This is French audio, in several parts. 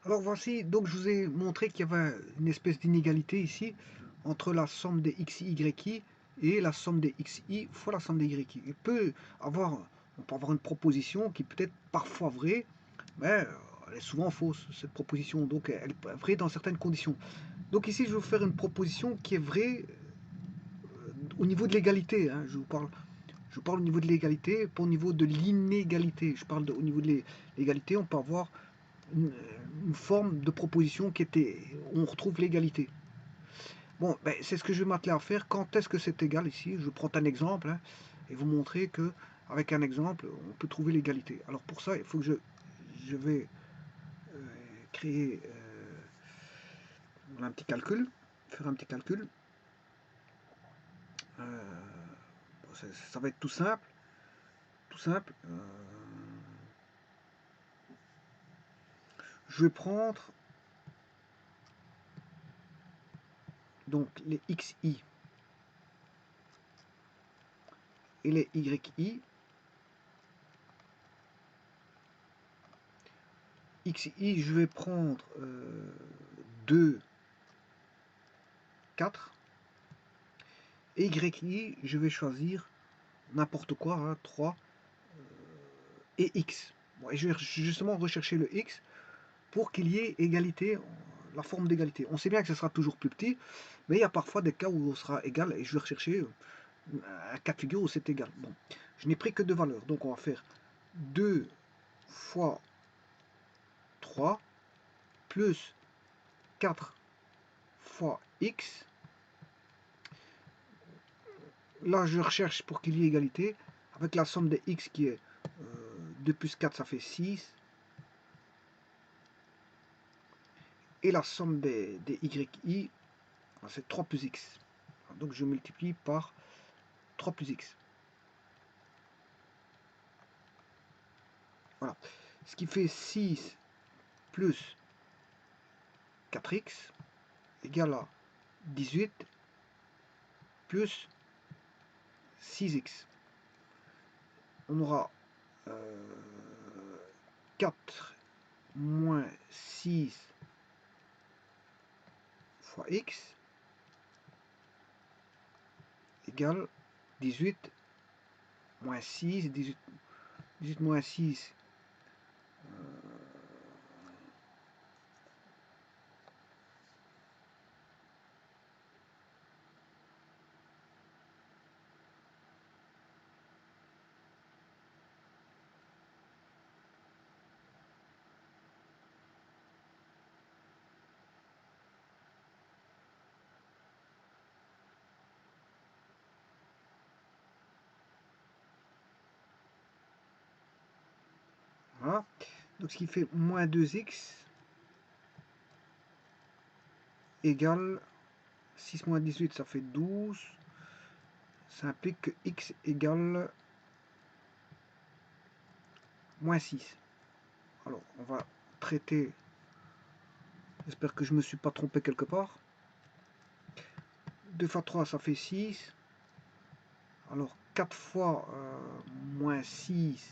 Alors voici, donc je vous ai montré qu'il y avait une espèce d'inégalité ici entre la somme des xi, yi et la somme des xi fois la somme des yi. On peut avoir une proposition qui peut être parfois vraie, mais elle est souvent fausse, cette proposition, donc elle est vraie dans certaines conditions. Donc ici je vais vous faire une proposition qui est vraie au niveau de l'égalité, hein. Je parle au niveau de l'égalité, pas au niveau de l'inégalité. Au niveau de l'égalité, on peut avoir une, une forme de proposition où on retrouve l'égalité. Bon, ben, c'est ce que je vais m'atteler à faire. Quand est-ce que c'est égal ici? Je prends un exemple, hein, et vous montrer que avec un exemple, on peut trouver l'égalité. Alors pour ça, il faut que je vais créer un petit calcul, faire un petit calcul. Ça va être tout simple, tout simple. Je vais prendre donc les xi et les yi. Xi, je vais prendre 2, 4. Et yi, je vais choisir n'importe quoi, hein, 3 et x. Bon, et je vais justement rechercher le x pour qu'il y ait égalité, la forme d'égalité. On sait bien que ce sera toujours plus petit, mais il y a parfois des cas où on sera égal, et je vais rechercher un cas de figure où c'est égal. Bon, je n'ai pris que deux valeurs, donc on va faire 2 fois 3 plus 4 fois x. Là, je recherche pour qu'il y ait égalité, avec la somme des x qui est 2 plus 4, ça fait 6. Et la somme des yi, c'est 3 plus x. Donc je multiplie par 3 plus x. Voilà. Ce qui fait 6 plus 4x égale à 18 plus 6x. On aura 4 moins 6 fois x égale 18 moins 6, 18 moins 6, voilà. Donc ce qui fait moins 2x égale 6 moins 18, ça fait 12. Ça implique que x égale moins 6. Alors, on va traiter. J'espère que je ne me suis pas trompé quelque part. 2 fois 3, ça fait 6. Alors, 4 fois moins 6,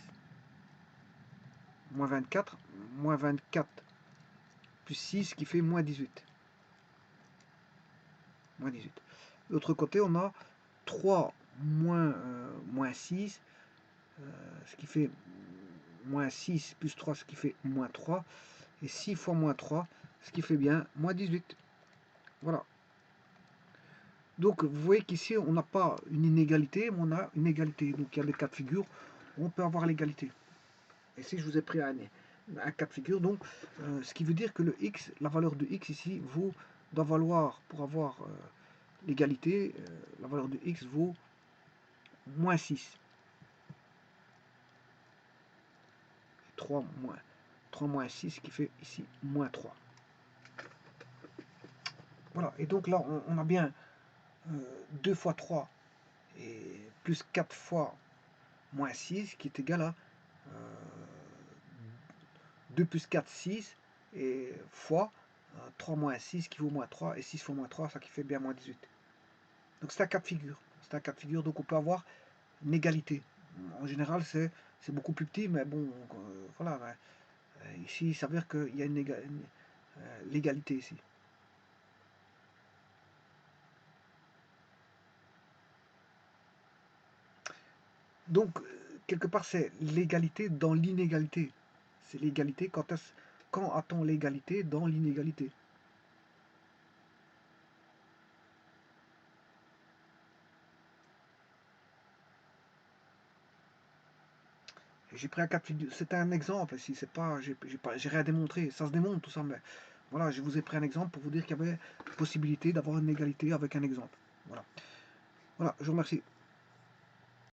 moins 24. Moins 24 plus 6, qui fait moins 18. Moins 18. De l'autre côté, on a 3 moins 6, ce qui fait moins 6 plus 3, ce qui fait moins 3. Et 6 fois moins 3, ce qui fait bien moins 18. Voilà. Donc vous voyez qu'ici on n'a pas une inégalité, mais on a une égalité. Donc il y a des cas de figure où on peut avoir l'égalité. Et ici je vous ai pris un cas de figure, donc ce qui veut dire que le x, la valeur de x ici doit valoir, pour avoir l'égalité, la valeur de x vaut moins 6. 3 moins 6 qui fait ici moins 3. Voilà, et donc là on a bien 2 fois 3 et plus 4 fois moins 6 qui est égal à 2 plus 4, 6, et fois 3 moins 6 qui vaut moins 3, et 6 fois moins 3, ça qui fait bien moins 18. Donc c'est un cas de figure. C'est un cas de figure, donc on peut avoir une égalité. En général, c'est beaucoup plus petit, mais bon, voilà. Ici, il s'avère qu'il y a l'égalité ici. Donc, quelque part, c'est l'égalité dans l'inégalité. C'est l'égalité quand a-t-on l'égalité dans l'inégalité? J'ai pris un cas de figure, c'était un exemple ici, c'est pas, j'ai rien démontré, ça se démontre tout ça, mais voilà, je vous ai pris un exemple pour vous dire qu'il y avait possibilité d'avoir une égalité avec un exemple. Voilà. Voilà, je vous remercie.